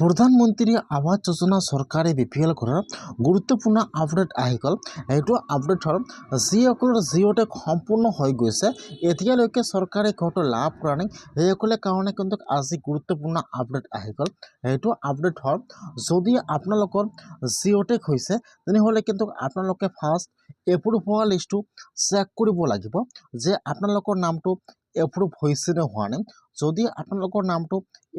প্ৰধানমন্ত্ৰী আৱাস যোজনা চৰকাৰে BPL ঘৰৰ গুৰুত্বপূৰ্ণ আপডেট আহি গ'ল। এইটো আপডেট হ'ল যিসকলৰ জিঅ'টেক সম্পূৰ্ণ হৈ গৈছে, এতিয়ালৈকে চৰকাৰে ঘৰটো লাভ কৰা নাই, সেইসকলে কাৰণে কিন্তু আজি গুৰুত্বপূৰ্ণ আপডেট আহি গ'ল। এইটো আপডেট হ'ল যদি আপোনালোকৰ জিঅ'টেক হৈছে তেনেহ'লে কিন্তু আপোনালোকে ফাৰ্ষ্ট এপ্ৰুভ হোৱা লিষ্টটো চেক কৰিব লাগিব যে আপোনালোকৰ নামটো এপ্ৰুভ হৈছে নে হোৱা নাই। যদি আপোনালোকৰ নামটো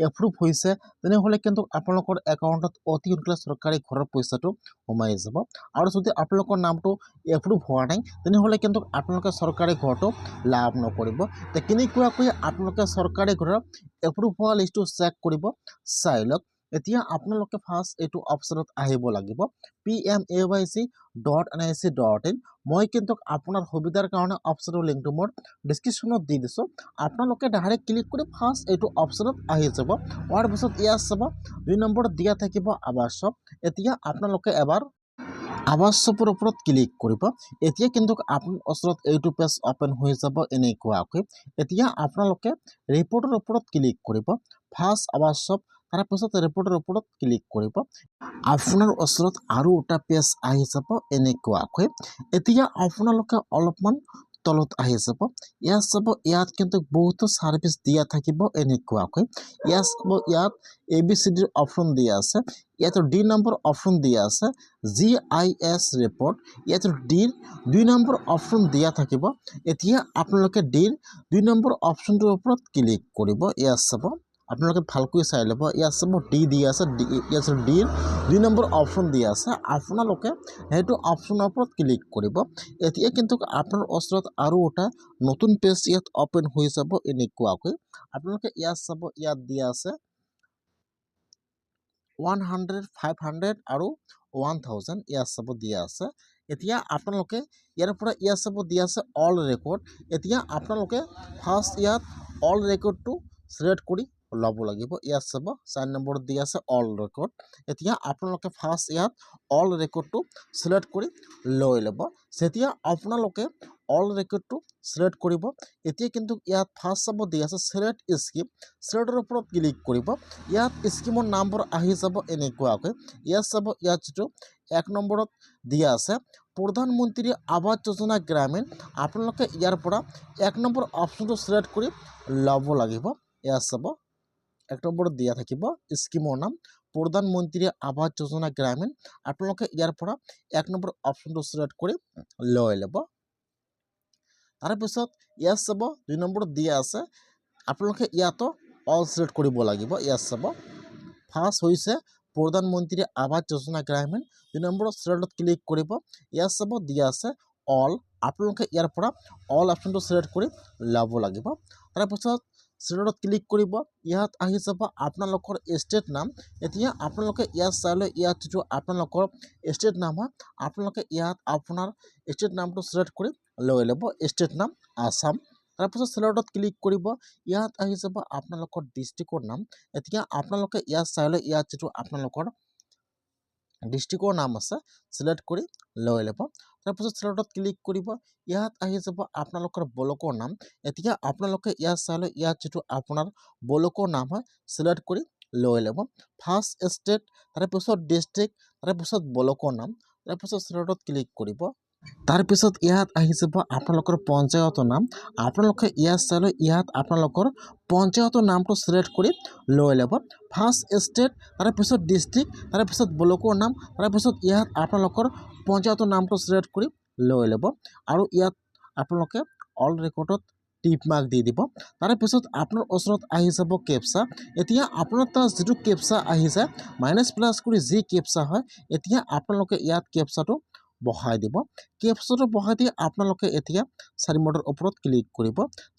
এপ্ৰুভ হৈছে তেনেহ'লে কিন্তু আপোনালোকৰ একাউণ্টত অতি সোনকালে চৰকাৰী ঘৰৰ পইচাটো সোমাই যাব। আৰু যদি আপোনালোকৰ নামটো এপ্ৰুভ হোৱা নাই তেনেহ'লে কিন্তু আপোনালোকে চৰকাৰী ঘৰটো লাভ নকৰিব। কেনেকুৱাকৈ আপোনালোকে চৰকাৰী ঘৰৰ এপ্ৰুভ হোৱা লিষ্টটো চেক কৰিব চাই লওক। এতিয়া আপোনালোকে ফাৰ্ষ্ট এইটো অপশ্যনত আহিব লাগিব pmayc.nic.in। মই কিন্তু আপোনাৰ সুবিধাৰ কাৰণে অপশ্যনৰ লিংকটো মোৰ ডিছক্ৰিপশ্যনত দি দিছোঁ। আপোনালোকে ডাইৰেক্ট ক্লিক কৰি ফাৰ্ষ্ট এইটো অপশ্যনত আহি যাব। হোৱাৰ পিছত ইয়াত চাব 2 নম্বৰত দিয়া থাকিব আৱাসব। এতিয়া আপোনালোকে এবাৰ আৱাসবৰ ওপৰত ক্লিক কৰিব। এতিয়া কিন্তু আপোনাৰ ওচৰত এইটো পেজ অপেন হৈ যাব এনেকুৱাকৈ। এতিয়া আপোনালোকে ৰিপৰ্টৰ ওপৰত ক্লিক কৰিব। ফাৰ্ষ্ট আৱাসব, তাৰপিছত ৰিপৰ্টৰ ওপৰত ক্লিক কৰিব। আপোনাৰ ওচৰত আৰু এটা পেজ আহি যাব এনেকুৱাকৈ। এতিয়া আপোনালোকে অলপমান তলত আহি যাব। ইয়াত চাব, ইয়াত কিন্তু বহুতো ছাৰ্ভিচ দিয়া থাকিব এনেকুৱাকৈ। ইয়াত চাব, ইয়াত ABCD অপশ্যন দিয়া আছে। ইয়াত D নম্বৰ অপশ্যন দিয়া আছে GIS ৰিপৰ্ট। ইয়াত ডিৰ 2 নম্বৰ অপশ্যন দিয়া থাকিব। এতিয়া আপোনালোকে ডিৰ 2 নম্বৰ অপশ্যনটোৰ ওপৰত ক্লিক কৰিব। ইয়াত চাব, আপোনালোকে ভালকৈ চাই ল'ব। ইয়াত চাব D দিয়া আছে, ইয়াত ডিৰ 2 নম্বৰ অপশ্যন দিয়া আছে। আপোনালোকে সেইটো অপশ্যনৰ ওপৰত ক্লিক কৰিব। এতিয়া কিন্তু আপোনাৰ ওচৰত আৰু এটা নতুন পেজ ইয়াত অপেন হৈ যাব এনেকুৱাকৈ। আপোনালোকে ইয়াত চাব, ইয়াত দিয়া আছে 100, 500 আৰু 1000 ইয়াত চাব দিয়া আছে। এতিয়া আপোনালোকে ইয়াৰ পৰা ইয়াত চাব দিয়া আছে অল ৰেকৰ্ড। এতিয়া আপোনালোকে ফাৰ্ষ্ট ইয়াত অল ৰেকৰ্ডটো চিলেক্ট কৰি ল'ব লাগিব। ইয়াত চাব 4 নম্বৰত দিয়া আছে অল ৰেকৰ্ড। এতিয়া আপোনালোকে ফাৰ্ষ্ট ইয়াত অল ৰেকৰ্ডটো চিলেক্ট কৰি লৈ ল'ব। যেতিয়া আপোনালোকে অল ৰেকৰ্ডটো চিলেক্ট কৰিব, এতিয়া কিন্তু ইয়াত ফাৰ্ষ্ট চাব দিয়া আছে চিলেক্ট স্কিম। চিলেক্টৰ ওপৰত ক্লিক কৰিব। ইয়াত স্কিমৰ নামবোৰ আহি যাব এনেকুৱাকৈ। ইয়াত চাব, ইয়াত যিটো 1 নম্বৰত দিয়া আছে প্ৰধানমন্ত্ৰী আৱাস যোজনা গ্ৰামীণ, আপোনালোকে ইয়াৰ পৰা 1 নম্বৰ অপশ্যনটো চিলেক্ট কৰি ল'ব লাগিব। ইয়াত চাব 1 নম্বৰত দিয়া থাকিব স্কিমৰ নাম প্ৰধানমন্ত্ৰী আৱাস যোজনা গ্ৰামীণ। আপোনালোকে ইয়াৰ পৰা 1 নম্বৰ অপশ্যনটো চিলেক্ট কৰি লৈ ল'ব। তাৰপিছত ইয়াত চাব 2 নম্বৰত দিয়া আছে, আপোনালোকে ইয়াতো অল চিলেক্ট কৰিব লাগিব। ইয়াত চাব ফাৰ্ষ্ট হৈছে প্ৰধানমন্ত্ৰী আৱাস যোজনা গ্ৰামীণ, 2 নম্বৰত চিলেক্টত ক্লিক কৰিব। ইয়াত চাব দিয়া আছে অল, আপোনালোকে ইয়াৰ পৰা অল অপশ্যনটো চিলেক্ট কৰি ল'ব লাগিব। তাৰপিছত চিলেক্টত ক্লিক কৰিব। ইয়াত আহি যাব আপোনালোকৰ ষ্টেট নাম। এতিয়া আপোনালোকে ইয়াত চালে, ইয়াত যিটো আপোনালোকৰ ষ্টেট নাম হয়, আপোনালোকে ইয়াত আপোনাৰ ষ্টেট নামটো চিলেক্ট কৰি লৈ ল'ব। ষ্টেট নাম আসাম। তাৰপিছত চিলেক্টত ক্লিক কৰিব। ইয়াত আহি যাব আপোনালোকৰ ডিষ্ট্ৰিক্টৰ নাম। এতিয়া আপোনালোকে ইয়াত চালে, ইয়াত যিটো আপোনালোকৰ ডিষ্ট্ৰিক্টৰ নাম আছে চিলেক্ট কৰি লৈ ল'ব। তাৰপিছত চিলেক্টত ক্লিক কৰিব। ইয়াত আহি যাব আপোনালোকৰ ব্লকৰ নাম। এতিয়া আপোনালোকে ইয়াত চালে, ইয়াত যিটো আপোনাৰ ব্লকৰ নাম হয় চিলেক্ট কৰি লৈ ল'ব। ফাৰ্ষ্ট ষ্টেট, তাৰপিছত ডিষ্ট্ৰিক্ট, তাৰপিছত ব্লকৰ নাম, তাৰপিছত চিলেক্টত ক্লিক কৰিব। তাৰপিছত ইয়াত আহি যাব আপোনালোকৰ পঞ্চায়তৰ নাম। আপোনালোকে ইয়াত চালে, ইয়াত আপোনালোকৰ পঞ্চায়তৰ নামটো চিলেক্ট কৰি লৈ ল'ব। ফাৰ্ষ্ট ষ্টেট, তাৰপিছত ডিষ্ট্ৰিক্ট, তাৰপিছত ব্লকৰ নাম, তাৰপিছত ইয়াত আপোনালোকৰ পঞ্চায়তৰ নামটো চিলেক্ট কৰি লৈ ল'ব। আৰু ইয়াত আপোনালোকে অল ৰেকৰ্ডত টিক মাৰ্ক দি দিব। তাৰপিছত আপোনাৰ ওচৰত আহি যাব কেপচা। এতিয়া আপোনাৰ তাত যিটো কেপচা আহি যায় মাইনাছ+ কৰি যি কেপচা হয়, এতিয়া আপোনালোকে ইয়াত কেপচাটো বহাই দিব। কেপচাটো বহাই দি আপোনালোকে এতিয়া 4 নম্বৰৰ ওপৰত ক্লিক কৰিব।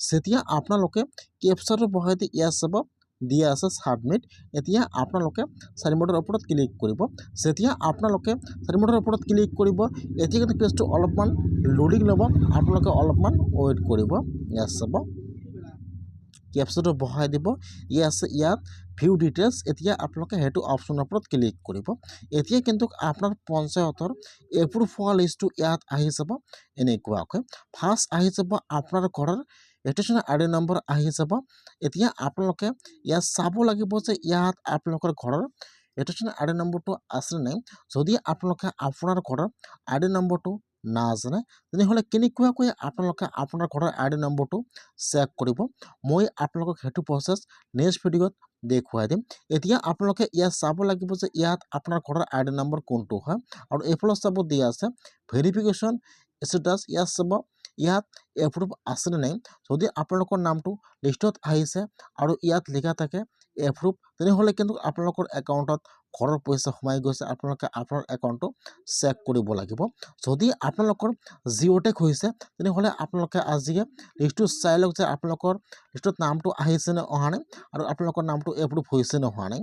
যেতিয়া আপোনালোকে কেপচাটো বহাই দি ইয়াত চাব দিয়া আছে ছাবমিট। এতিয়া আপোনালোকে 4 নম্বৰৰ ওপৰত ক্লিক কৰিব। যেতিয়া আপোনালোকে 4 নম্বৰৰ ওপৰত ক্লিক কৰিব, এতিয়া কিন্তু পেজটো অলপমান লোডিং ল'ব, আপোনালোকে অলপমান ৱেইট কৰিব। ইয়াত চাব কেপচাটো বহাই দিব। ইয়াত ভিউ ডিটেইলছ, এতিয়া আপোনালোকে সেইটো অপশ্যনৰ ওপৰত ক্লিক কৰিব। এতিয়া কিন্তু আপোনাৰ পঞ্চায়তৰ এপ্ৰুভ হোৱা লিষ্টটো ইয়াত আহি যাব এনেকুৱাকৈ। ফাৰ্ষ্ট আহি যাব আপোনাৰ ঘৰৰ ৰেজিষ্ট্ৰেশ্যন আইডি নম্বৰ আহি যাব। এতিয়া আপোনালোকে ইয়াত চাব লাগিব যে ইয়াত আপোনালোকৰ ঘৰৰ ৰেজিষ্ট্ৰেশ্যন আইডি নম্বৰটো আছে নাই। যদি আপোনালোকে আপোনাৰ ঘৰৰ আইডি নম্বৰটো নাজানে তেনেহ'লে কেনেকুৱাকৈ আপোনালোকে আপোনাৰ ঘৰৰ আইডি নম্বৰটো চেক কৰিব, মই আপোনালোকক সেইটো প্ৰচেছ নেক্সট ভিডিঅ'ত দেখুৱাই দিম। এতিয়া আপোনালোকে ইয়াত চাব লাগিব যে ইয়াত আপোনাৰ ঘৰৰ আইডি নম্বৰ কোনটো হয়, আৰু এইফালে চাব দিয়া আছে ভেৰিফিকেশ্যন ষ্টেটাছ। ইয়াত চাব ইয়াত এপ্ৰুভ আছেনে নাই। যদি আপোনালোকৰ নামটো লিষ্টত আহিছে আৰু ইয়াত লিখা থাকে এপ্ৰুভ, তেনেহ'লে কিন্তু আপোনালোকৰ একাউণ্টত ঘৰৰ পইচা সোমাই গৈছে। আপোনালোকে আপোনাৰ একাউণ্টটো চেক কৰিব লাগিব। যদি আপোনালোকৰ জিঅ'টেক হৈছে তেনেহ'লে আপোনালোকে আজিয়ে লিষ্টটো চাই লওক যে আপোনালোকৰ লিষ্টত নামটো আহিছে নে অহা নাই, আৰু আপোনালোকৰ নামটো এপ্ৰুভ হৈছে নে হোৱা নাই।